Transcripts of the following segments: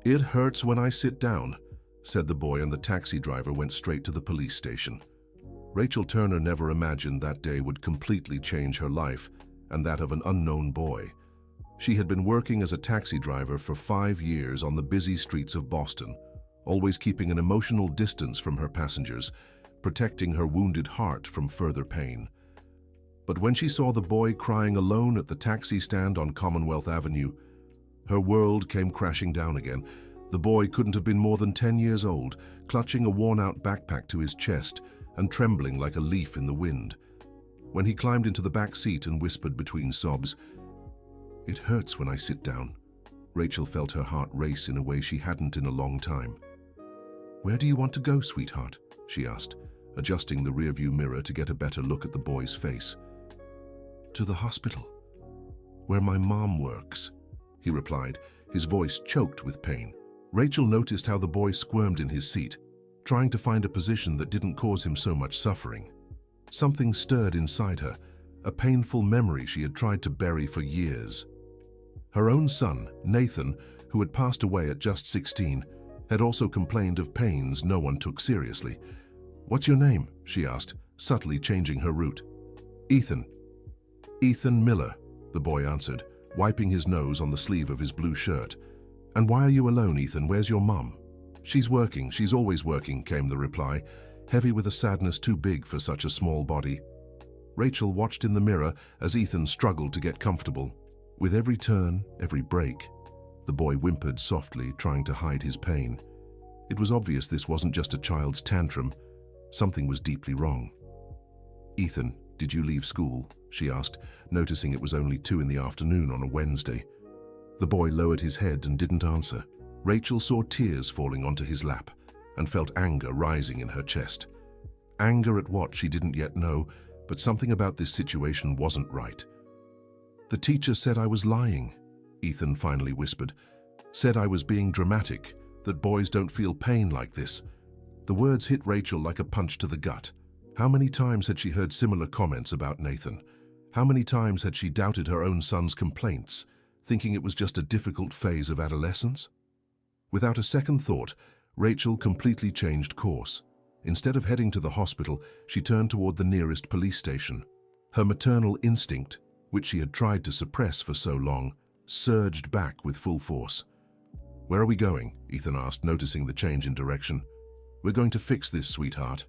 "It hurts when I sit down," said the boy, and the taxi driver went straight to the police station. Rachel Turner never imagined that day would completely change her life and that of an unknown boy. She had been working as a taxi driver for 5 years on the busy streets of Boston, always keeping an emotional distance from her passengers, protecting her wounded heart from further pain. But when she saw the boy crying alone at the taxi stand on Commonwealth Avenue, her world came crashing down again. The boy couldn't have been more than 10 years old, clutching a worn-out backpack to his chest and trembling like a leaf in the wind. When he climbed into the back seat and whispered between sobs, "It hurts when I sit down," Rachel felt her heart race in a way she hadn't in a long time. "Where do you want to go, sweetheart?" she asked, adjusting the rearview mirror to get a better look at the boy's face. "To the hospital, where my mom works," he replied, his voice choked with pain. Rachel noticed how the boy squirmed in his seat, trying to find a position that didn't cause him so much suffering. Something stirred inside her, a painful memory she had tried to bury for years. Her own son, Nathan, who had passed away at just 16, had also complained of pains no one took seriously. "What's your name?" she asked, subtly changing her route. "Ethan." "Ethan Miller," the boy answered, wiping his nose on the sleeve of his blue shirt. "And why are you alone, Ethan? Where's your mom?" "She's working. She's always working," came the reply, heavy with a sadness too big for such a small body. Rachel watched in the mirror as Ethan struggled to get comfortable. With every turn, every break, the boy whimpered softly, trying to hide his pain. It was obvious this wasn't just a child's tantrum. Something was deeply wrong. "Ethan, did you leave school?" she asked, noticing it was only 2 in the afternoon on a Wednesday. The boy lowered his head and didn't answer. Rachel saw tears falling onto his lap and felt anger rising in her chest. Anger at what she didn't yet know, but something about this situation wasn't right. "The teacher said I was lying," Ethan finally whispered. "Said I was being dramatic, that boys don't feel pain like this." The words hit Rachel like a punch to the gut. How many times had she heard similar comments about Nathan? How many times had she doubted her own son's complaints, thinking it was just a difficult phase of adolescence? Without a second thought, Rachel completely changed course. Instead of heading to the hospital, she turned toward the nearest police station. Her maternal instinct, which she had tried to suppress for so long, surged back with full force. "Where are we going?" Ethan asked, noticing the change in direction. "We're going to fix this, sweetheart.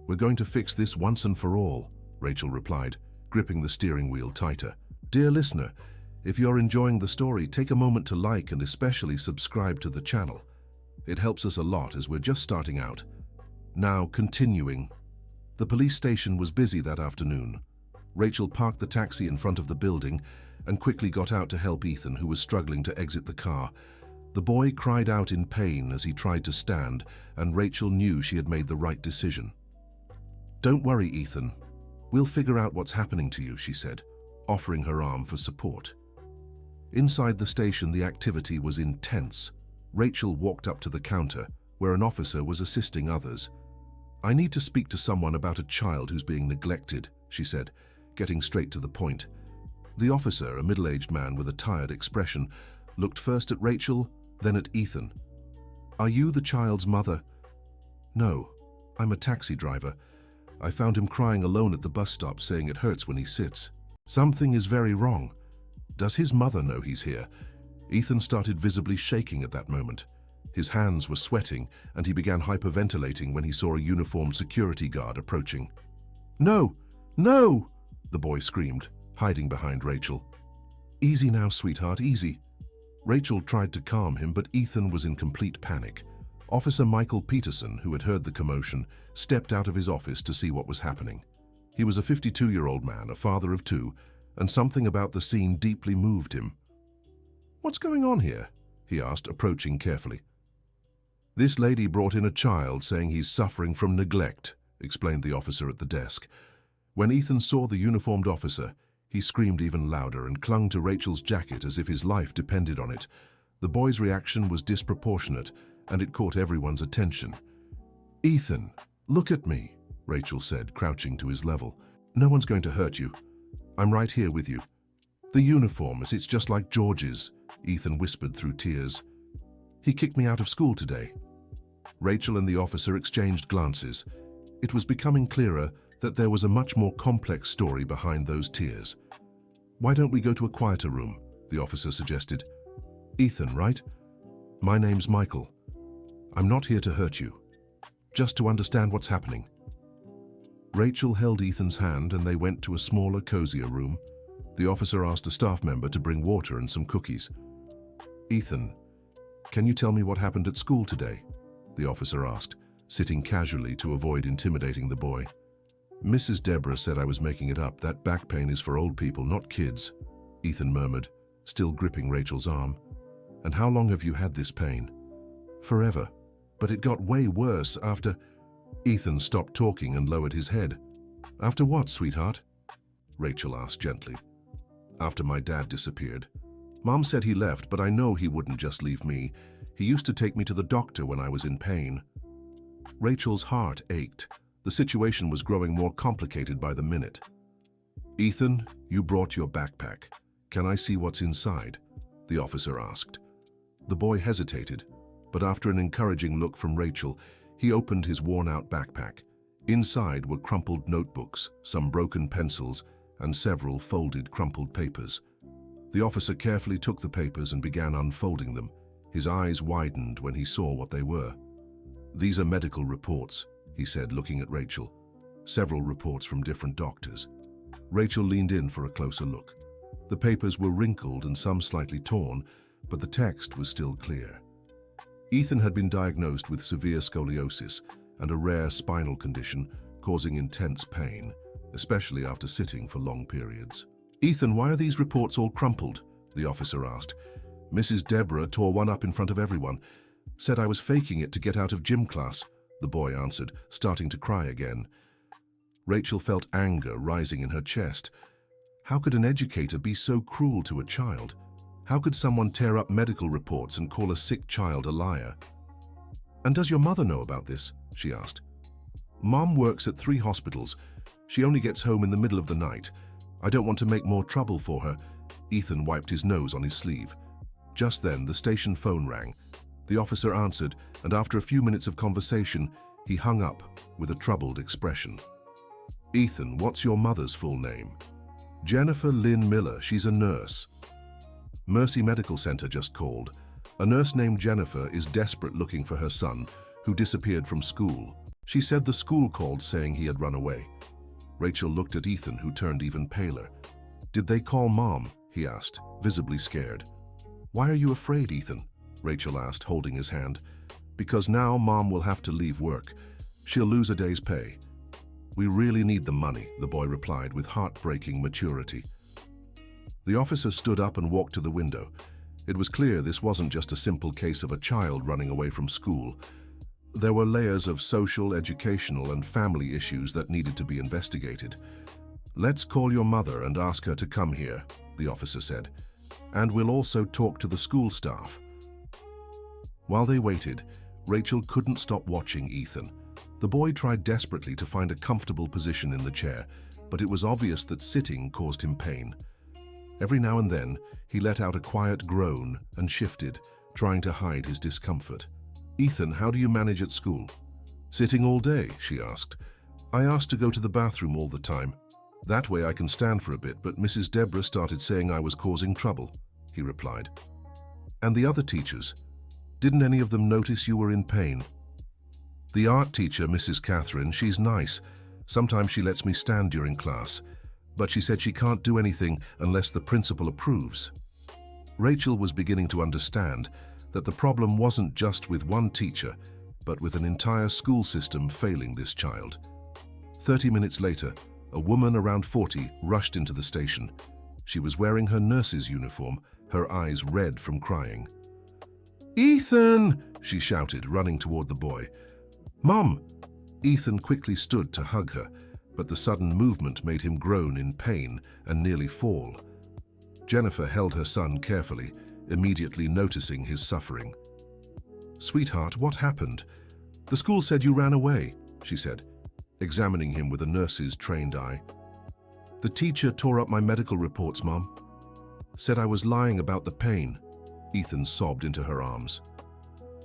We're going to fix this once and for all," Rachel replied, gripping the steering wheel tighter. "Dear listener, if you're enjoying the story, take a moment to like and especially subscribe to the channel. It helps us a lot as we're just starting out. Now, continuing. The police station was busy that afternoon. Rachel parked the taxi in front of the building and quickly got out to help Ethan, who was struggling to exit the car. The boy cried out in pain as he tried to stand, and Rachel knew she had made the right decision. "Don't worry, Ethan. We'll figure out what's happening to you," she said, offering her arm for support. Inside the station, the activity was intense. Rachel walked up to the counter, where an officer was assisting others. "I need to speak to someone about a child who's being neglected," she said, getting straight to the point. The officer, a middle-aged man with a tired expression, looked first at Rachel, then at Ethan. "Are you the child's mother?" "No, I'm a taxi driver. I found him crying alone at the bus stop, saying it hurts when he sits." "Something is very wrong. Does his mother know he's here?" Ethan started visibly shaking at that moment. His hands were sweating, and he began hyperventilating when he saw a uniformed security guard approaching. "No! No!" the boy screamed, hiding behind Rachel. "Easy now, sweetheart, easy." Rachel tried to calm him, but Ethan was in complete panic. Officer Michael Peterson, who had heard the commotion, stepped out of his office to see what was happening. He was a 52-year-old man, a father of 2, and something about the scene deeply moved him. "What's going on here?" he asked, approaching carefully. "This lady brought in a child saying he's suffering from neglect," explained the officer at the desk. When Ethan saw the uniformed officer, he screamed even louder and clung to Rachel's jacket as if his life depended on it. The boy's reaction was disproportionate, and it caught everyone's attention. "Ethan, look at me," Rachel said, crouching to his level. "No one's going to hurt you. I'm right here with you." "The uniform, it's just like George's," Ethan whispered through tears. He kicked me out of school today. Rachel and the officer exchanged glances. It was becoming clearer that there was a much more complex story behind those tears. "Why don't we go to a quieter room?" the officer suggested. "Ethan, right? My name's Michael. I'm not here to hurt you, just to understand what's happening." Rachel held Ethan's hand and they went to a smaller, cozier room. The officer asked a staff member to bring water and some cookies. "Ethan, can you tell me what happened at school today?" the officer asked, sitting casually to avoid intimidating the boy. "Mrs. Deborah said I was making it up. That back pain is for old people, not kids," Ethan murmured, still gripping Rachel's arm. "And how long have you had this pain?" "Forever. But it got way worse after—" Ethan stopped talking and lowered his head. "After what, sweetheart?" Rachel asked gently. "After my dad disappeared. Mom said he left, but I know he wouldn't just leave me. He used to take me to the doctor when I was in pain." Rachel's heart ached. The situation was growing more complicated by the minute. "Ethan, you brought your backpack. Can I see what's inside?" the officer asked. The boy hesitated, but after an encouraging look from Rachel, he opened his worn-out backpack. Inside were crumpled notebooks, some broken pencils, and several folded, crumpled papers. The officer carefully took the papers and began unfolding them. His eyes widened when he saw what they were. "These are medical reports," he said, looking at Rachel. "Several reports from different doctors." Rachel leaned in for a closer look. The papers were wrinkled and some slightly torn, but the text was still clear. Ethan had been diagnosed with severe scoliosis and a rare spinal condition causing intense pain, especially after sitting for long periods. "Ethan, why are these reports all crumpled?" the officer asked. "Mrs. Deborah tore one up in front of everyone. Said I was faking it to get out of gym class," the boy answered, starting to cry again. Rachel felt anger rising in her chest. How could an educator be so cruel to a child? How could someone tear up medical reports and call a sick child a liar? "And does your mother know about this?" she asked. "Mom works at 3 hospitals. She only gets home in the middle of the night. I don't want to make more trouble for her." Ethan wiped his nose on his sleeve. Just then, the station phone rang. The officer answered, and after a few minutes of conversation, he hung up with a troubled expression. "Ethan, what's your mother's full name?" "Jennifer Lynn Miller. She's a nurse." Mercy Medical Center just called. A nurse named Jennifer is desperate looking for her son, who disappeared from school. She said the school called saying he had run away. Rachel looked at Ethan, who turned even paler. "Did they call Mom?" he asked, visibly scared. "Why are you afraid, Ethan?" Rachel asked, holding his hand. "Because now Mom will have to leave work. She'll lose a day's pay." "We really need the money," the boy replied with heartbreaking maturity. The officer stood up and walked to the window. It was clear this wasn't just a simple case of a child running away from school. There were layers of social, educational, and family issues that needed to be investigated. "Let's call your mother and ask her to come here," the officer said. "And we'll also talk to the school staff." While they waited, Rachel couldn't stop watching Ethan. The boy tried desperately to find a comfortable position in the chair, but it was obvious that sitting caused him pain. Every now and then, he let out a quiet groan and shifted, trying to hide his discomfort. "Ethan, how do you manage at school?" "Sitting all day?" she asked. "I asked to go to the bathroom all the time. That way I can stand for a bit, but Mrs. Deborah started saying I was causing trouble," he replied. "And the other teachers? Didn't any of them notice you were in pain?" "The art teacher, Mrs. Catherine, she's nice. Sometimes she lets me stand during class, but she said she can't do anything unless the principal approves." Rachel was beginning to understand that the problem wasn't just with one teacher, but with an entire school system failing this child. 30 minutes later, a woman around 40 rushed into the station. She was wearing her nurse's uniform, her eyes red from crying. "Ethan!" she shouted, running toward the boy. "Mom!" Ethan quickly stood to hug her, but the sudden movement made him groan in pain and nearly fall. Jennifer held her son carefully, immediately noticing his suffering. "Sweetheart, what happened?" "The school said you ran away," she said, examining him with a nurse's trained eye. "The teacher tore up my medical reports, Mom. Said I was lying about the pain." Ethan sobbed into her arms.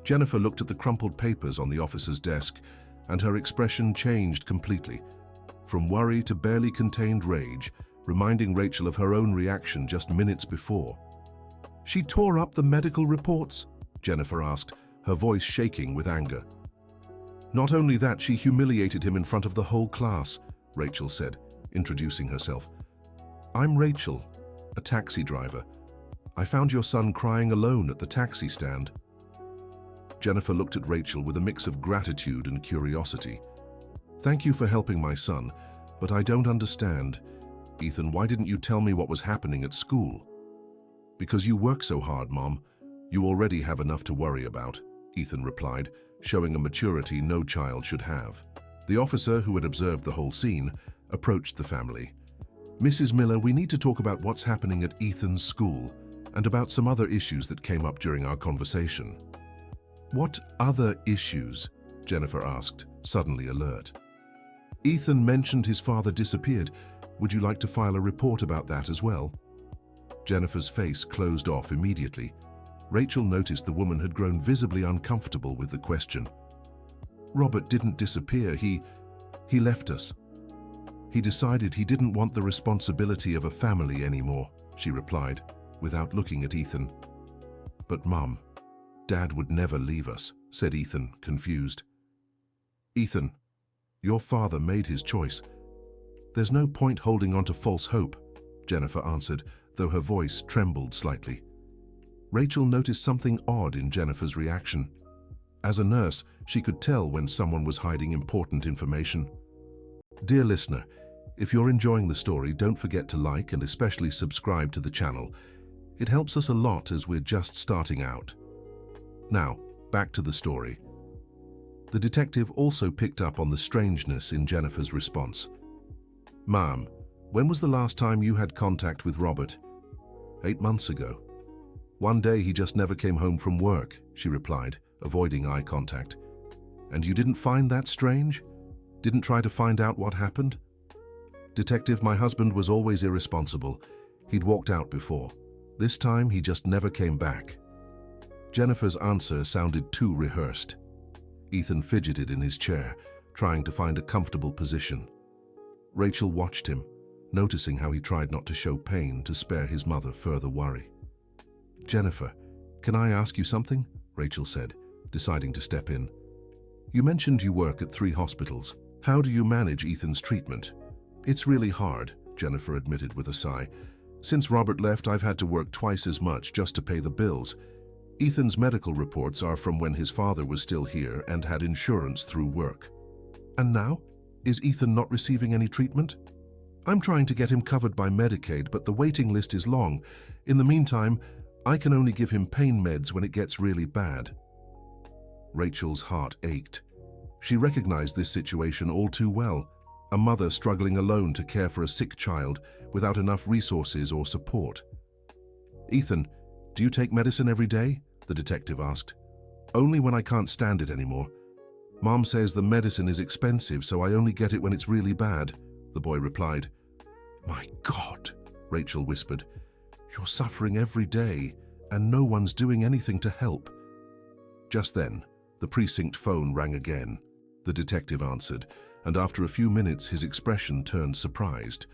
Jennifer looked at the crumpled papers on the officer's desk, and her expression changed completely, from worry to barely contained rage, reminding Rachel of her own reaction just minutes before. "She tore up the medical reports?" Jennifer asked, her voice shaking with anger. "Not only that, she humiliated him in front of the whole class," Rachel said, introducing herself. "I'm Rachel, a taxi driver. I found your son crying alone at the taxi stand." Jennifer looked at Rachel with a mix of gratitude and curiosity. "Thank you for helping my son, but I don't understand. Ethan, why didn't you tell me what was happening at school?" "Because you work so hard, Mom. You already have enough to worry about," Ethan replied, showing a maturity no child should have. The officer, who had observed the whole scene, approached the family. "Mrs. Miller, we need to talk about what's happening at Ethan's school and about some other issues that came up during our conversation." "What other issues?" Jennifer asked, suddenly alert. "Ethan mentioned his father disappeared. Would you like to file a report about that as well?" Jennifer's face closed off immediately. Rachel noticed the woman had grown visibly uncomfortable with the question. "Robert didn't disappear. He left us. He decided he didn't want the responsibility of a family anymore," she replied, without looking at Ethan. "But Mum, Dad would never leave us," said Ethan, confused. "Ethan, your father made his choice. There's no point holding on to false hope," Jennifer answered, though her voice trembled slightly. Rachel noticed something odd in Jennifer's reaction. As a nurse, she could tell when someone was hiding important information. Dear listener, if you're enjoying the story, don't forget to like and especially subscribe to the channel. It helps us a lot as we're just starting out. Now, back to the story. The detective also picked up on the strangeness in Jennifer's response. "Ma'am, when was the last time you had contact with Robert?" 8 months ago. One day he just never came home from work," she replied, avoiding eye contact. "And you didn't find that strange? Didn't try to find out what happened?" "Detective, my husband was always irresponsible. He'd walked out before. This time he just never came back." Jennifer's answer sounded too rehearsed. Ethan fidgeted in his chair, trying to find a comfortable position. Rachel watched him, noticing how he tried not to show pain to spare his mother further worry. "Jennifer, can I ask you something?" Rachel said, deciding to step in. "You mentioned you work at 3 hospitals. How do you manage Ethan's treatment?" "It's really hard," Jennifer admitted with a sigh. "Since Robert left, I've had to work twice as much just to pay the bills. Ethan's medical reports are from when his father was still here and had insurance through work." "And now? Is Ethan not receiving any treatment?" "I'm trying to get him covered by Medicaid, but the waiting list is long. In the meantime, I can only give him pain meds when it gets really bad." Rachel's heart ached. She recognized this situation all too well, a mother struggling alone to care for a sick child without enough resources or support. "Ethan, do you take medicine every day?" the detective asked. "Only when I can't stand it anymore. Mom says the medicine is expensive, so I only get it when it's really bad," the boy replied. "My God," Rachel whispered. "You're suffering every day, and no one's doing anything to help." Just then, the precinct phone rang again. The detective answered, and after a few minutes his expression turned surprised.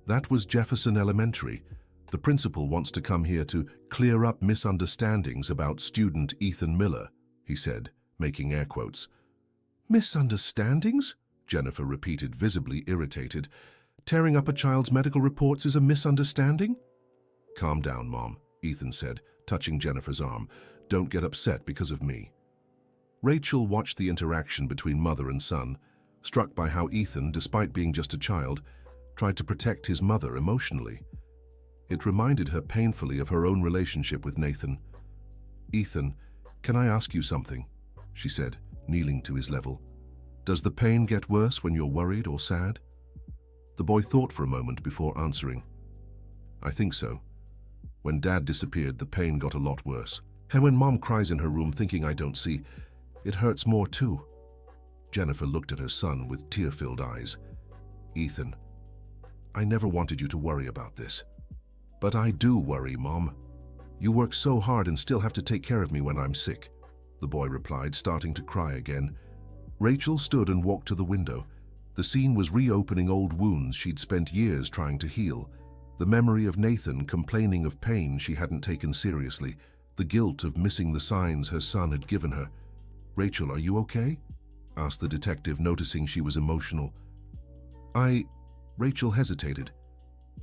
"That was Jefferson Elementary. The principal wants to come here to clear up misunderstandings about student Ethan Miller," he said, making air quotes. "Misunderstandings?" Jennifer repeated, visibly irritated. "Tearing up a child's medical reports is a misunderstanding?" "Calm down, Mom," Ethan said, touching Jennifer's arm. "Don't get upset because of me." Rachel watched the interaction between mother and son, struck by how Ethan, despite being just a child, tried to protect his mother emotionally. It reminded her painfully of her own relationship with Nathan. "Ethan, can I ask you something?" she said, kneeling to his level. "Does the pain get worse when you're worried or sad?" The boy thought for a moment before answering. "I think so. When Dad disappeared, the pain got a lot worse. And when Mom cries in her room thinking I don't see, it hurts more too." Jennifer looked at her son with tear-filled eyes. "Ethan, I never wanted you to worry about this. But I do worry, Mom. You work so hard and still have to take care of me when I'm sick." the boy replied, starting to cry again. Rachel stood and walked to the window. The scene was reopening old wounds she'd spent years trying to heal. The memory of Nathan complaining of pain she hadn't taken seriously, the guilt of missing the signs her son had given her. "Rachel, are you okay?" asked the detective, noticing she was emotional. Rachel hesitated.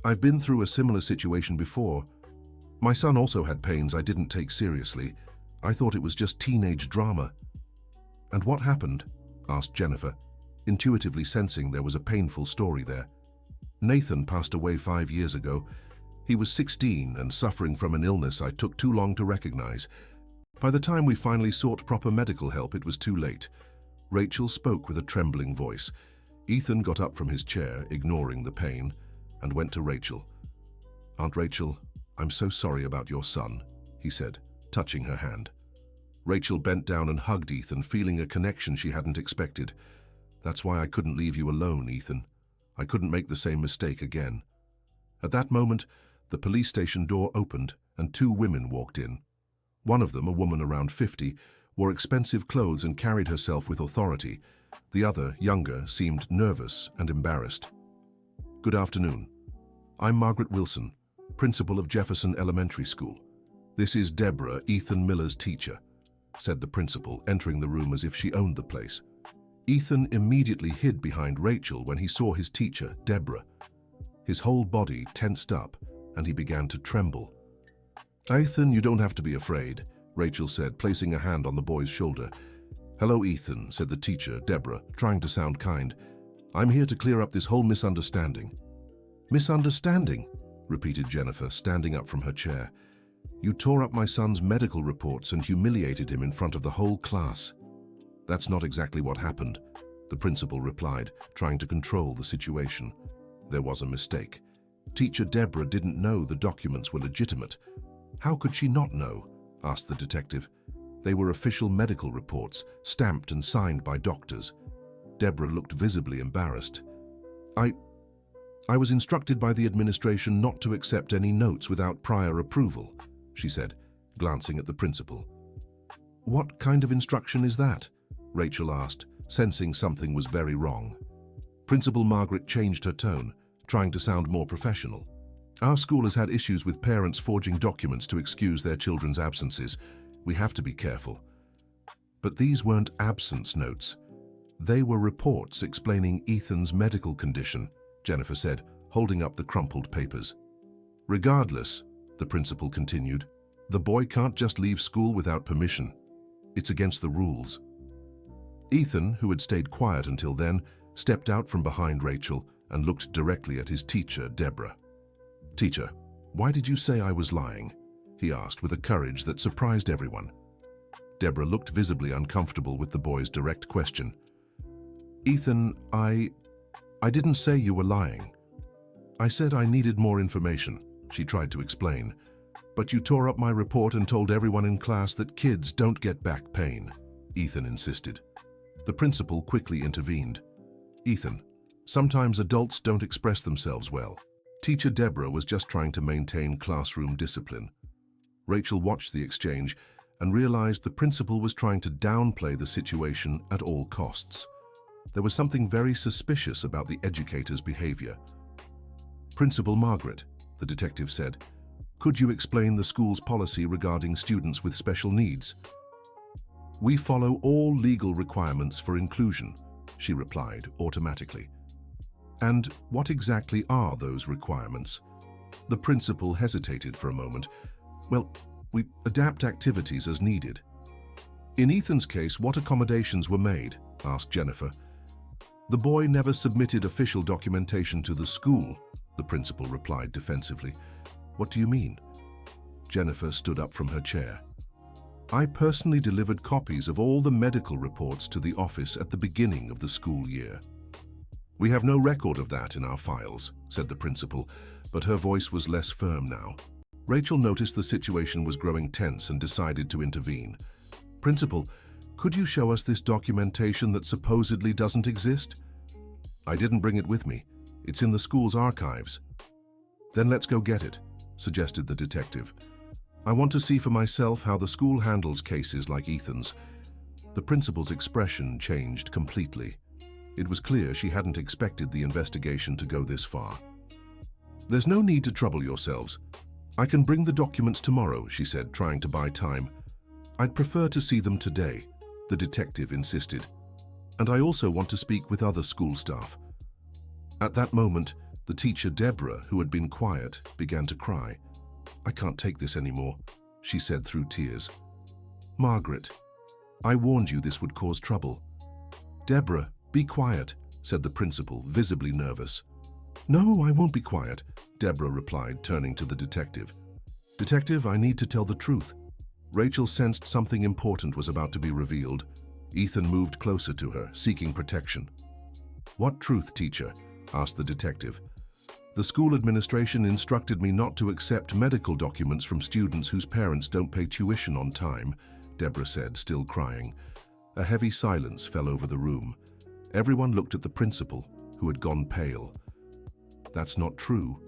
"I've been through a similar situation before. My son also had pains I didn't take seriously. I thought it was just teenage drama." "And what happened?" asked Jennifer, intuitively sensing there was a painful story there. "Nathan passed away 5 years ago. He was 16 and suffering from an illness I took too long to recognize. By the time we finally sought proper medical help, it was too late." Rachel spoke with a trembling voice. Ethan got up from his chair, ignoring the pain, and went to Rachel. "Aunt Rachel, I'm so sorry about your son," he said, touching her hand. Rachel bent down and hugged Ethan, feeling a connection she hadn't expected. "That's why I couldn't leave you alone, Ethan. I couldn't make the same mistake again." At that moment, the police station door opened and 2 women walked in. One of them, a woman around 50, wore expensive clothes and carried herself with authority. The other, younger, seemed nervous and embarrassed. "Good afternoon. I'm Margaret Wilson, principal of Jefferson Elementary School. This is Deborah, Ethan Miller's teacher," said the principal, entering the room as if she owned the place. Ethan immediately hid behind Rachel when he saw his teacher, Deborah. His whole body tensed up, and he began to tremble. "Ethan, you don't have to be afraid," Rachel said, placing a hand on the boy's shoulder. "Hello, Ethan," said the teacher, Deborah, trying to sound kind. "I'm here to clear up this whole misunderstanding." "Misunderstanding?" repeated Jennifer, standing up from her chair. "You tore up my son's medical reports and humiliated him in front of the whole class." "That's not exactly what happened," the principal replied, trying to control the situation. "There was a mistake. Teacher Deborah didn't know the documents were legitimate." "How could she not know?" asked the detective. "They were official medical reports, stamped and signed by doctors." Deborah looked visibly embarrassed. I was instructed by the administration not to accept any notes without prior approval," she said, glancing at the principal. "What kind of instruction is that?" Rachel asked, sensing something was very wrong. Principal Margaret changed her tone, trying to sound more professional. "Our school has had issues with parents forging documents to excuse their children's absences. We have to be careful." "But these weren't absence notes. They were reports explaining Ethan's medical condition," Jennifer said, holding up the crumpled papers. "Regardless," the principal continued, "the boy can't just leave school without permission. It's against the rules." Ethan, who had stayed quiet until then, stepped out from behind Rachel and looked directly at his teacher, Deborah. "Teacher, why did you say I was lying?" he asked with a courage that surprised everyone. Deborah looked visibly uncomfortable with the boy's direct question. "Ethan, I didn't say you were lying. I said I needed more information," she tried to explain. "But you tore up my report and told everyone in class that kids don't get back pain," Ethan insisted. The principal quickly intervened. "Ethan, sometimes adults don't express themselves well." Teacher Deborah was just trying to maintain classroom discipline. Rachel watched the exchange and realized the principal was trying to downplay the situation at all costs. There was something very suspicious about the educator's behavior. "Principal Margaret," the detective said, "could you explain the school's policy regarding students with special needs?" "We follow all legal requirements for inclusion," she replied automatically. "And what exactly are those requirements?" The principal hesitated for a moment. "Well, we adapt activities as needed." "In Ethan's case, what accommodations were made?" asked Jennifer. "The boy never submitted official documentation to the school," the principal replied defensively. "What do you mean?" Jennifer stood up from her chair. "I personally delivered copies of all the medical reports to the office at the beginning of the school year." "We have no record of that in our files," said the principal, but her voice was less firm now. Rachel noticed the situation was growing tense and decided to intervene. "Principal, could you show us this documentation that supposedly doesn't exist?" "I didn't bring it with me. It's in the school's archives." "Then let's go get it," suggested the detective. I want to see for myself how the school handles cases like Ethan's. The principal's expression changed completely. It was clear she hadn't expected the investigation to go this far. There's no need to trouble yourselves. I can bring the documents tomorrow, she said, trying to buy time. I'd prefer to see them today, the detective insisted. And I also want to speak with other school staff. At that moment, the teacher, Deborah, who had been quiet, began to cry. I can't take this anymore, she said through tears. Margaret, I warned you this would cause trouble. Deborah, be quiet, said the principal, visibly nervous. No, I won't be quiet, Deborah replied, turning to the detective. Detective, I need to tell the truth. Rachel sensed something important was about to be revealed. Ethan moved closer to her, seeking protection. What truth, teacher? Asked the detective. The school administration instructed me not to accept medical documents from students whose parents don't pay tuition on time, Deborah said, still crying. A heavy silence fell over the room. Everyone looked at the principal, who had gone pale. That's not true,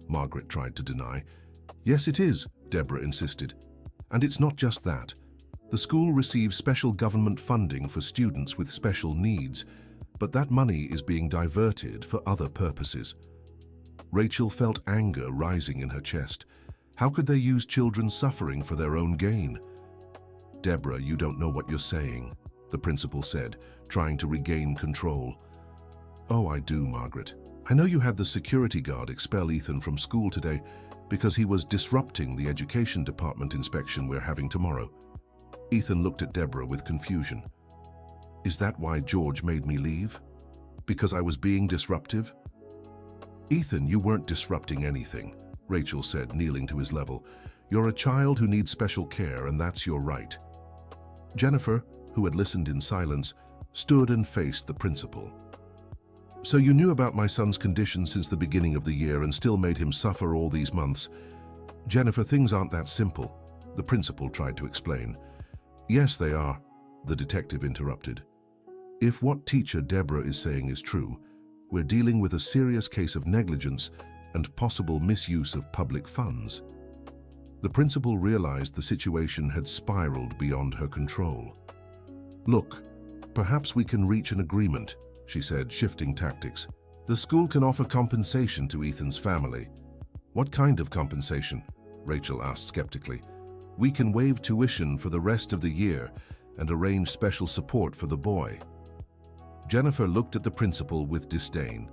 Margaret tried to deny. Yes, it is, Deborah insisted. And it's not just that. The school receives special government funding for students with special needs, but that money is being diverted for other purposes. Rachel felt anger rising in her chest. How could they use children's suffering for their own gain? Deborah, you don't know what you're saying, the principal said, trying to regain control. Oh, I do, Margaret. I know you had the security guard expel Ethan from school today because he was disrupting the education department inspection we're having tomorrow. Ethan looked at Deborah with confusion. Is that why George made me leave? Because I was being disruptive? Ethan, you weren't disrupting anything, Rachel said, kneeling to his level. You're a child who needs special care, and that's your right. Jennifer, who had listened in silence, stood and faced the principal. So you knew about my son's condition since the beginning of the year and still made him suffer all these months? Jennifer, things aren't that simple, the principal tried to explain. Yes, they are, the detective interrupted. If what teacher Deborah is saying is true, we're dealing with a serious case of negligence and possible misuse of public funds. The principal realized the situation had spiraled beyond her control. Look, perhaps we can reach an agreement, she said, shifting tactics. The school can offer compensation to Ethan's family. What kind of compensation? Rachel asked skeptically. We can waive tuition for the rest of the year and arrange special support for the boy. Jennifer looked at the principal with disdain.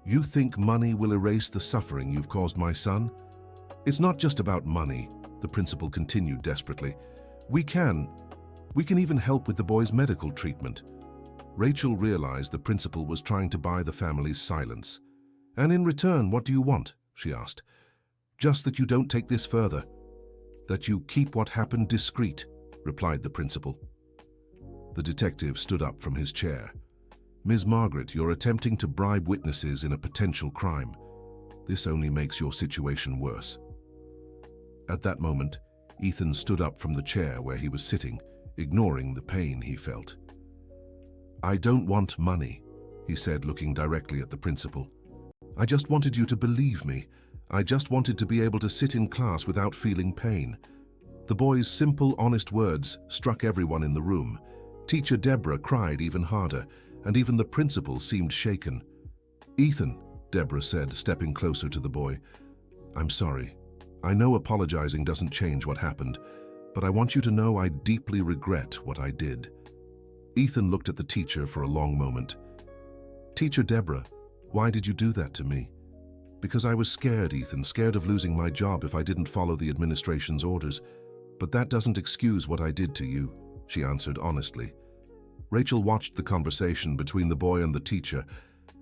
You think money will erase the suffering you've caused my son? It's not just about money, the principal continued desperately. We can even help with the boy's medical treatment. Rachel realized the principal was trying to buy the family's silence. And in return, what do you want? She asked. Just that you don't take this further. That you keep what happened discreet, replied the principal. The detective stood up from his chair. Ms. Margaret, you're attempting to bribe witnesses in a potential crime. This only makes your situation worse. At that moment, Ethan stood up from the chair where he was sitting, ignoring the pain he felt. I don't want money, he said, looking directly at the principal. I just wanted you to believe me. I just wanted to be able to sit in class without feeling pain. The boy's simple, honest words struck everyone in the room. Teacher Deborah cried even harder, and even the principal seemed shaken. Ethan, Deborah said, stepping closer to the boy. I'm sorry. I know apologizing doesn't change what happened, but I want you to know I deeply regret what I did. Ethan looked at the teacher for a long moment. Teacher Deborah, why did you do that to me? Because I was scared, Ethan, scared of losing my job if I didn't follow the administration's orders. But that doesn't excuse what I did to you, she answered honestly. Rachel watched the conversation between the boy and the teacher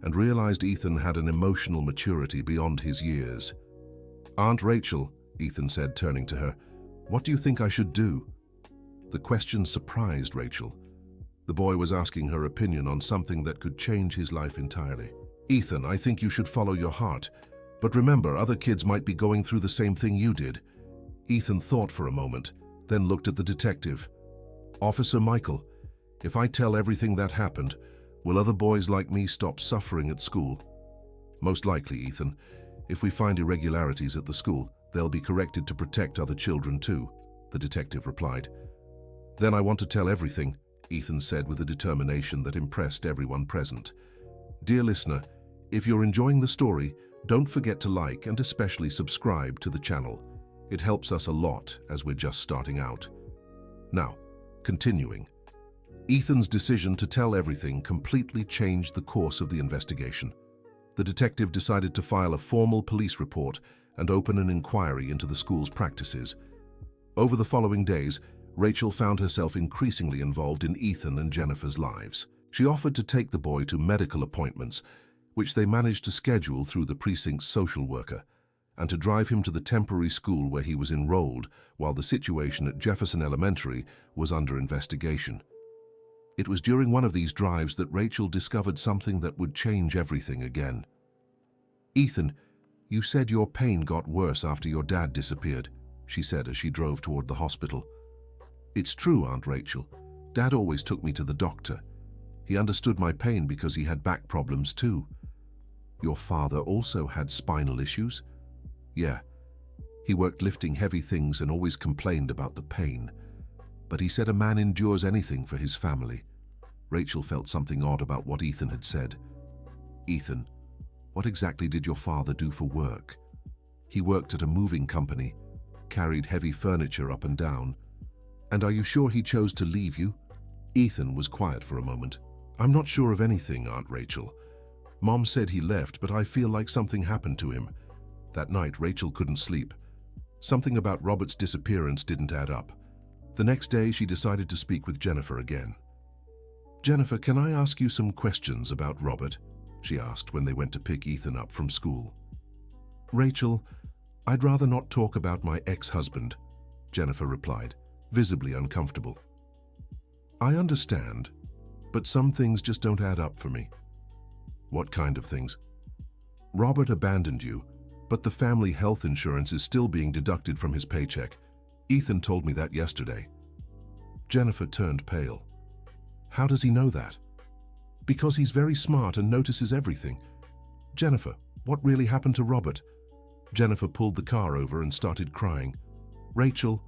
and realized Ethan had an emotional maturity beyond his years. Aunt Rachel, Ethan said, turning to her, what do you think I should do? The question surprised Rachel. The boy was asking her opinion on something that could change his life entirely. Ethan, I think you should follow your heart. But remember, other kids might be going through the same thing you did. Ethan thought for a moment, then looked at the detective. Officer Michael, if I tell everything that happened, will other boys like me stop suffering at school? Most likely, Ethan. If we find irregularities at the school, They'll be corrected to protect other children too, the detective replied. Then I want to tell everything, Ethan said with a determination that impressed everyone present. Dear listener, if you're enjoying the story, don't forget to like and especially subscribe to the channel. It helps us a lot as we're just starting out. Now, continuing. Ethan's decision to tell everything completely changed the course of the investigation. The detective decided to file a formal police report and open an inquiry into the school's practices. Over the following days, Rachel found herself increasingly involved in Ethan and Jennifer's lives. She offered to take the boy to medical appointments, which they managed to schedule through the precinct's social worker, and to drive him to the temporary school where he was enrolled while the situation at Jefferson Elementary was under investigation. It was during one of these drives that Rachel discovered something that would change everything again. Ethan, you said your pain got worse after your dad disappeared, she said as she drove toward the hospital. It's true, Aunt Rachel. Dad always took me to the doctor. He understood my pain because he had back problems too. Your father also had spinal issues? Yeah. He worked lifting heavy things and always complained about the pain. But he said a man endures anything for his family. Rachel felt something odd about what Ethan had said. Ethan, what exactly did your father do for work? He worked at a moving company, carried heavy furniture up and down. And are you sure he chose to leave you? Ethan was quiet for a moment. I'm not sure of anything, Aunt Rachel. Mom said he left, but I feel like something happened to him. That night, Rachel couldn't sleep. Something about Robert's disappearance didn't add up. The next day, she decided to speak with Jennifer again. Jennifer, can I ask you some questions about Robert? She asked when they went to pick Ethan up from school. Rachel, I'd rather not talk about my ex-husband, Jennifer replied, visibly uncomfortable. I understand, but some things just don't add up for me. What kind of things? Robert abandoned you, but the family health insurance is still being deducted from his paycheck. Ethan told me that yesterday. Jennifer turned pale. How does he know that? Because he's very smart and notices everything. Jennifer, what really happened to Robert? Jennifer pulled the car over and started crying. Rachel,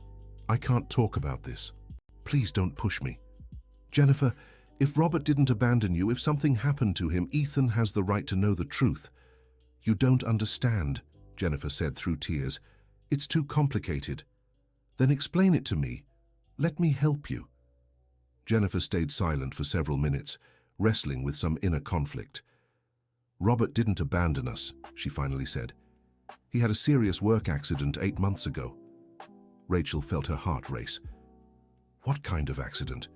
I can't talk about this. Please don't push me. Jennifer, if Robert didn't abandon you, if something happened to him, Ethan has the right to know the truth. You don't understand, Jennifer said through tears. It's too complicated. Then explain it to me. Let me help you. Jennifer stayed silent for several minutes, wrestling with some inner conflict. Robert didn't abandon us, she finally said. He had a serious work accident 8 months ago. Rachel felt her heart race. What kind of accident?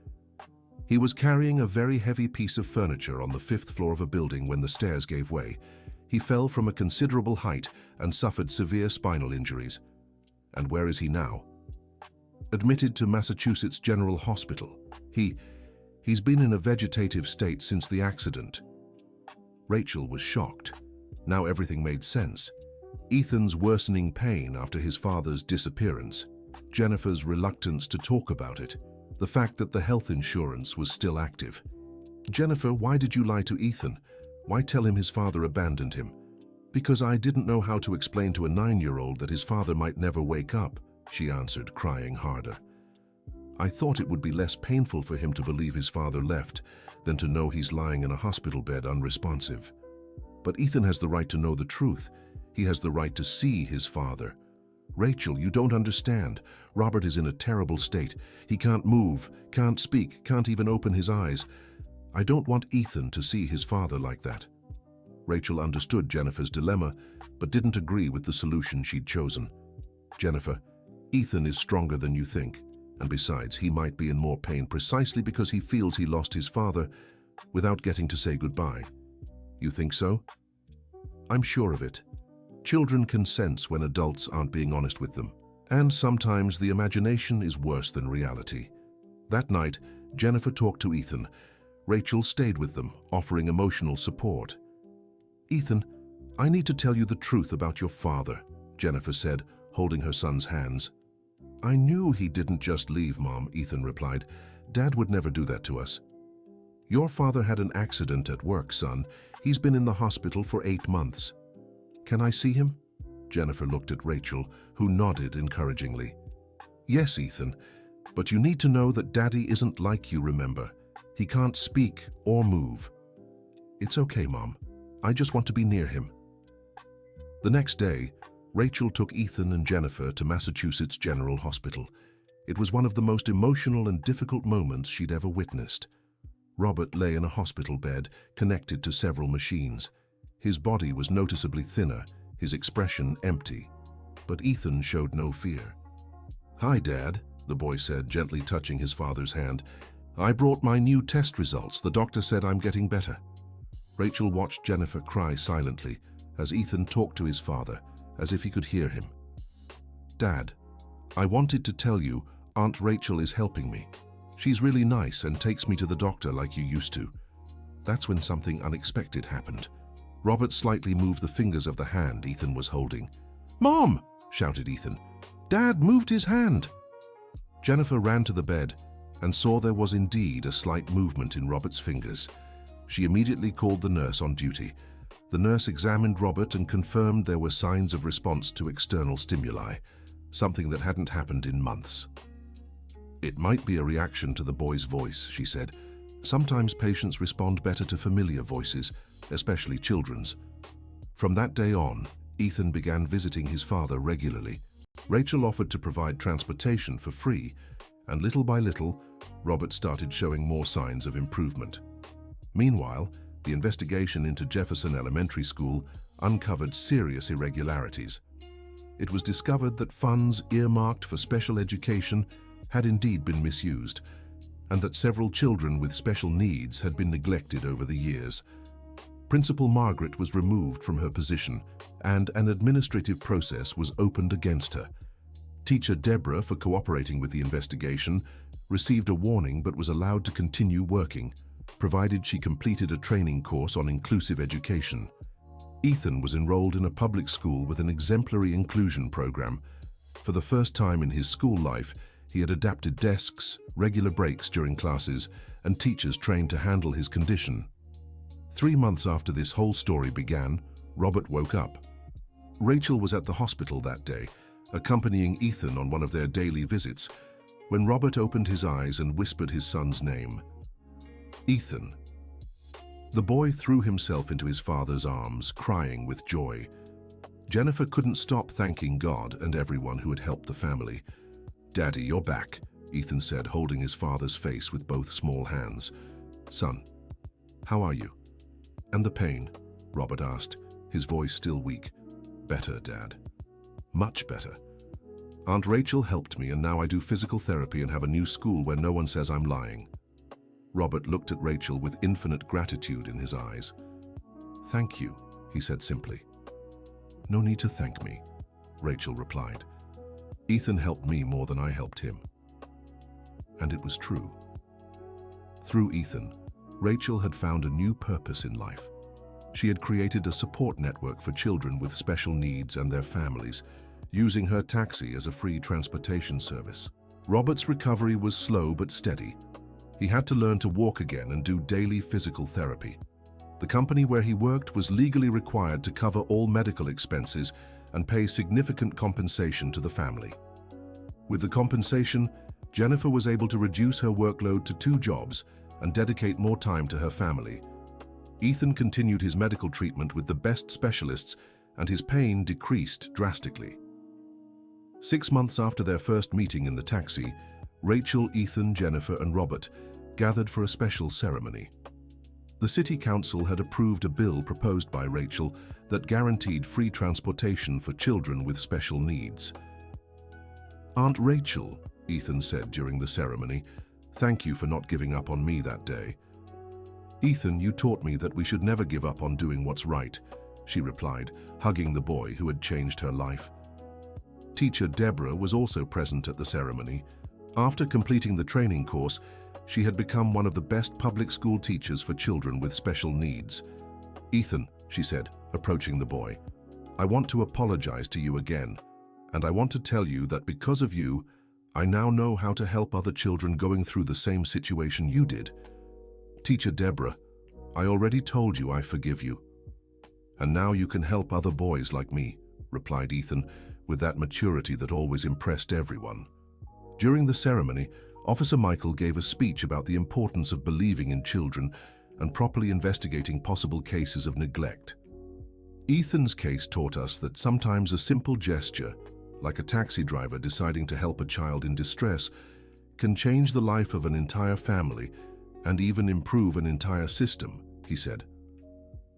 He was carrying a very heavy piece of furniture on the 5th floor of a building when the stairs gave way. He fell from a considerable height and suffered severe spinal injuries. And where is he now? Admitted to Massachusetts General Hospital. He's been in a vegetative state since the accident. Rachel was shocked. Now everything made sense. Ethan's worsening pain after his father's disappearance, Jennifer's reluctance to talk about it, the fact that the health insurance was still active. Jennifer, why did you lie to Ethan? Why tell him his father abandoned him? Because I didn't know how to explain to a 9-year-old that his father might never wake up, she answered, crying harder. I thought it would be less painful for him to believe his father left than to know he's lying in a hospital bed unresponsive. But Ethan has the right to know the truth. He has the right to see his father. Rachel, you don't understand. Robert is in a terrible state. He can't move, can't speak, can't even open his eyes. I don't want Ethan to see his father like that. Rachel understood Jennifer's dilemma, but didn't agree with the solution she'd chosen. Jennifer, Ethan is stronger than you think, and besides, he might be in more pain precisely because he feels he lost his father without getting to say goodbye. You think so? I'm sure of it. Children can sense when adults aren't being honest with them, and sometimes the imagination is worse than reality. That night, Jennifer talked to Ethan. Rachel stayed with them, offering emotional support. Ethan, I need to tell you the truth about your father, Jennifer said, holding her son's hands. I knew he didn't just leave, Mom, Ethan replied. Dad would never do that to us. Your father had an accident at work, son. He's been in the hospital for 8 months. Can I see him? Jennifer looked at Rachel, who nodded encouragingly. Yes, Ethan, but you need to know that Daddy isn't like you, remember? He can't speak or move. It's okay, Mom. I just want to be near him. The next day, Rachel took Ethan and Jennifer to Massachusetts General Hospital. It was one of the most emotional and difficult moments she'd ever witnessed. Robert lay in a hospital bed, connected to several machines. His body was noticeably thinner, his expression empty. But Ethan showed no fear. "Hi, Dad," the boy said, gently touching his father's hand. "I brought my new test results. The doctor said I'm getting better." Rachel watched Jennifer cry silently as Ethan talked to his father, as if he could hear him. "Dad, I wanted to tell you Aunt Rachel is helping me. She's really nice and takes me to the doctor like you used to." That's when something unexpected happened. Robert slightly moved the fingers of the hand Ethan was holding. "Mom!" shouted Ethan. "Dad moved his hand!" Jennifer ran to the bed and saw there was indeed a slight movement in Robert's fingers. She immediately called the nurse on duty. The nurse examined Robert and confirmed there were signs of response to external stimuli, something that hadn't happened in months. "It might be a reaction to the boy's voice," she said. "Sometimes patients respond better to familiar voices, especially children's." From that day on, Ethan began visiting his father regularly. Rachel offered to provide transportation for free, and little by little, Robert started showing more signs of improvement. Meanwhile, the investigation into Jefferson Elementary School uncovered serious irregularities. It was discovered that funds earmarked for special education had indeed been misused, and that several children with special needs had been neglected over the years. Principal Margaret was removed from her position, and an administrative process was opened against her. Teacher Deborah, for cooperating with the investigation, received a warning but was allowed to continue working, provided she completed a training course on inclusive education. Ethan was enrolled in a public school with an exemplary inclusion program. For the first time in his school life, he had adapted desks, regular breaks during classes, and teachers trained to handle his condition. 3 months after this whole story began, Robert woke up. Rachel was at the hospital that day, accompanying Ethan on one of their daily visits, when Robert opened his eyes and whispered his son's name. "Ethan." The boy threw himself into his father's arms, crying with joy. Jennifer couldn't stop thanking God and everyone who had helped the family. "Daddy, you're back," Ethan said, holding his father's face with both small hands. "Son, how are you?" "And the pain?" Robert asked, his voice still weak. "Better, Dad. Much better. Aunt Rachel helped me, and now I do physical therapy and have a new school where no one says I'm lying." Robert looked at Rachel with infinite gratitude in his eyes. "Thank you," he said simply. "No need to thank me," Rachel replied. "Ethan helped me more than I helped him." And it was true. Through Ethan, Rachel had found a new purpose in life. She had created a support network for children with special needs and their families, using her taxi as a free transportation service. Robert's recovery was slow but steady. He had to learn to walk again and do daily physical therapy. The company where he worked was legally required to cover all medical expenses and pay significant compensation to the family. With the compensation, Jennifer was able to reduce her workload to 2 jobs and dedicate more time to her family. Ethan continued his medical treatment with the best specialists, and his pain decreased drastically. 6 months after their first meeting in the taxi, Rachel, Ethan, Jennifer, and Robert gathered for a special ceremony. The city council had approved a bill proposed by Rachel that guaranteed free transportation for children with special needs. "Aunt Rachel," Ethan said during the ceremony, "thank you for not giving up on me that day." "Ethan, you taught me that we should never give up on doing what's right," she replied, hugging the boy who had changed her life. Teacher Deborah was also present at the ceremony. After completing the training course, she had become one of the best public school teachers for children with special needs. "Ethan," she said, approaching the boy, "I want to apologize to you again, and I want to tell you that because of you, I now know how to help other children going through the same situation you did. Teacher Deborah, I already told you I forgive you. And now you can help other boys like me. replied Ethan, with that maturity that always impressed everyone. During the ceremony, Officer Michael gave a speech about the importance of believing in children and properly investigating possible cases of neglect. Ethan's case taught us that sometimes a simple gesture, like a taxi driver deciding to help a child in distress, can change the life of an entire family and even improve an entire system, he said.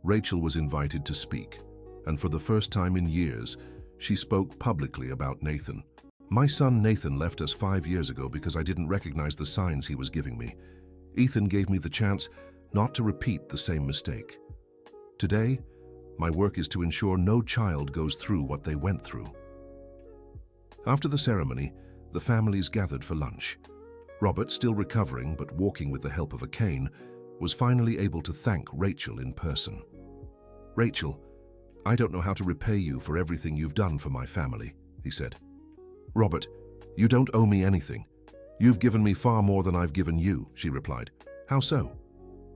Rachel was invited to speak, and for the first time in years, she spoke publicly about Nathan. My son Nathan left us 5 years ago because I didn't recognize the signs he was giving me. Ethan gave me the chance not to repeat the same mistake. Today, my work is to ensure no child goes through what they went through. After the ceremony, the families gathered for lunch. Robert, still recovering but walking with the help of a cane, was finally able to thank Rachel in person. "Rachel, I don't know how to repay you for everything you've done for my family," he said. "Robert, you don't owe me anything. You've given me far more than I've given you," she replied. "How so?"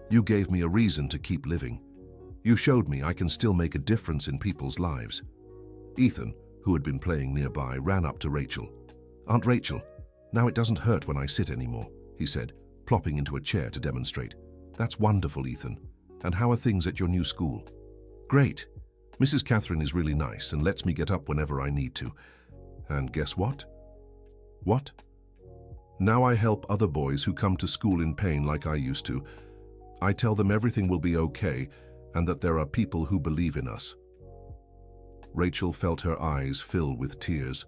"You gave me a reason to keep living. You showed me I can still make a difference in people's lives." Ethan, who had been playing nearby, ran up to Rachel. "Aunt Rachel, now it doesn't hurt when I sit anymore," he said, plopping into a chair to demonstrate. "That's wonderful, Ethan. And how are things at your new school?" "Great. Mrs. Catherine is really nice and lets me get up whenever I need to. And guess what?" "What?" "Now I help other boys who come to school in pain like I used to. I tell them everything will be okay and that there are people who believe in us." Rachel felt her eyes fill with tears.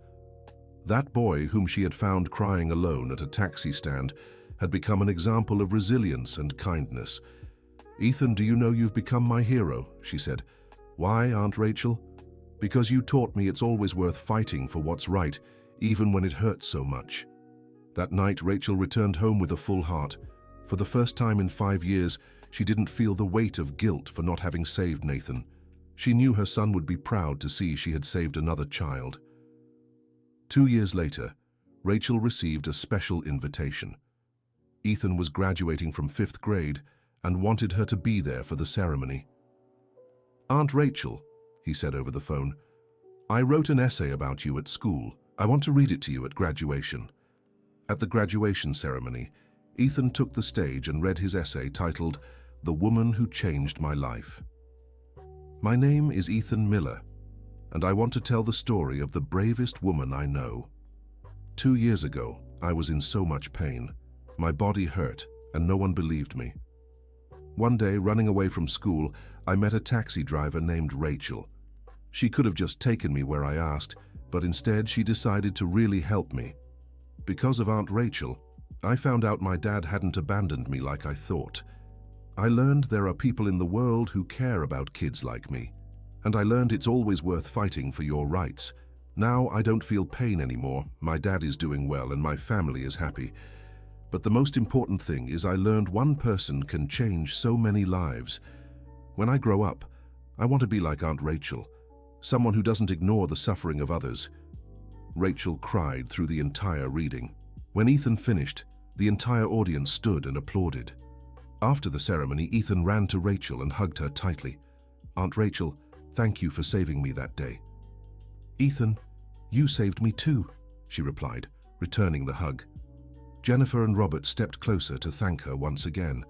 That boy whom she had found crying alone at a taxi stand had become an example of resilience and kindness. "Ethan, do you know you've become my hero?" she said. "Why, Aunt Rachel? Because you taught me it's always worth fighting for what's right, even when it hurts so much." That night, Rachel returned home with a full heart. For the first time in 5 years, she didn't feel the weight of guilt for not having saved Nathan. She knew her son would be proud to see she had saved another child. 2 years later, Rachel received a special invitation. Ethan was graduating from 5th grade and wanted her to be there for the ceremony. "Aunt Rachel," he said over the phone, "I wrote an essay about you at school. I want to read it to you at graduation." At the graduation ceremony, Ethan took the stage and read his essay titled, "The Woman Who Changed My Life." "My name is Ethan Miller, and I want to tell the story of the bravest woman I know. 2 years ago, I was in so much pain. My body hurt, and no one believed me. One day, running away from school, I met a taxi driver named Rachel. She could have just taken me where I asked, but instead she decided to really help me. Because of Aunt Rachel, I found out my dad hadn't abandoned me like I thought. I learned there are people in the world who care about kids like me. And I learned it's always worth fighting for your rights. Now I don't feel pain anymore. My dad is doing well and my family is happy. But the most important thing is I learned one person can change so many lives. When I grow up, I want to be like Aunt Rachel, someone who doesn't ignore the suffering of others." Rachel cried through the entire reading. When Ethan finished, the entire audience stood and applauded. After the ceremony, Ethan ran to Rachel and hugged her tightly. "Aunt Rachel, thank you for saving me that day." "Ethan, you saved me too," she replied, returning the hug. Jennifer and Robert stepped closer to thank her once again.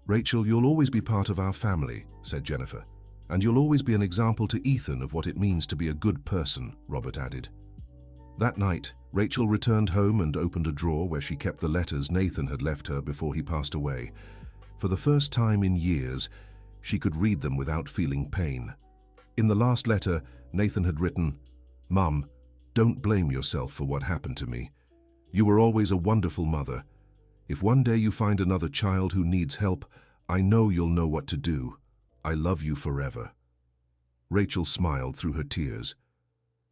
"Rachel, you'll always be part of our family," said Jennifer. "And you'll always be an example to Ethan of what it means to be a good person," Robert added. That night, Rachel returned home and opened a drawer where she kept the letters Nathan had left her before he passed away. For the first time in years, she could read them without feeling pain. In the last letter, Nathan had written, "Mum, don't blame yourself for what happened to me. You were always a wonderful mother. If one day you find another child who needs help, I know you'll know what to do. I love you forever." Rachel smiled through her tears.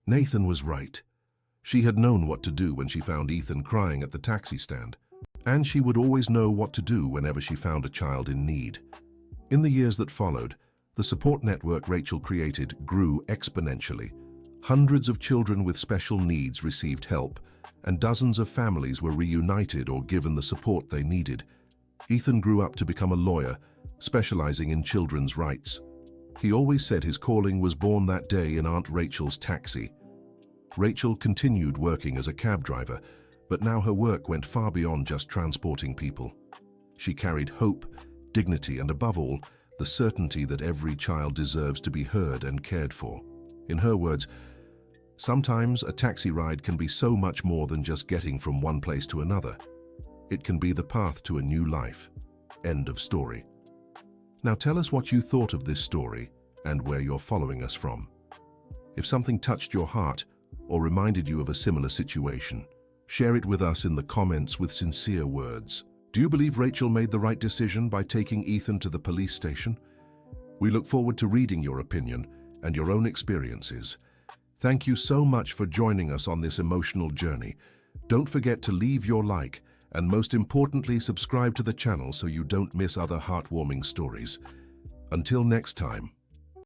Nathan was right. She had known what to do when she found Ethan crying at the taxi stand, and she would always know what to do whenever she found a child in need. In the years that followed, the support network Rachel created grew exponentially. Hundreds of children with special needs received help, and dozens of families were reunited or given the support they needed. Ethan grew up to become a lawyer, specializing in children's rights. He always said his calling was born that day in Aunt Rachel's taxi. Rachel continued working as a cab driver, but now her work went far beyond just transporting people. She carried hope, dignity, and above all, the certainty that every child deserves to be heard and cared for. In her words, sometimes a taxi ride can be so much more than just getting from one place to another. It can be the path to a new life. End of story. Now tell us what you thought of this story and where you're following us from. If something touched your heart or reminded you of a similar situation, share it with us in the comments with sincere words. Do you believe Rachel made the right decision by taking Ethan to the police station? We look forward to reading your opinion and your own experiences. Thank you so much for joining us on this emotional journey. Don't forget to leave your like and most importantly, subscribe to the channel so you don't miss other heartwarming stories. Until next time.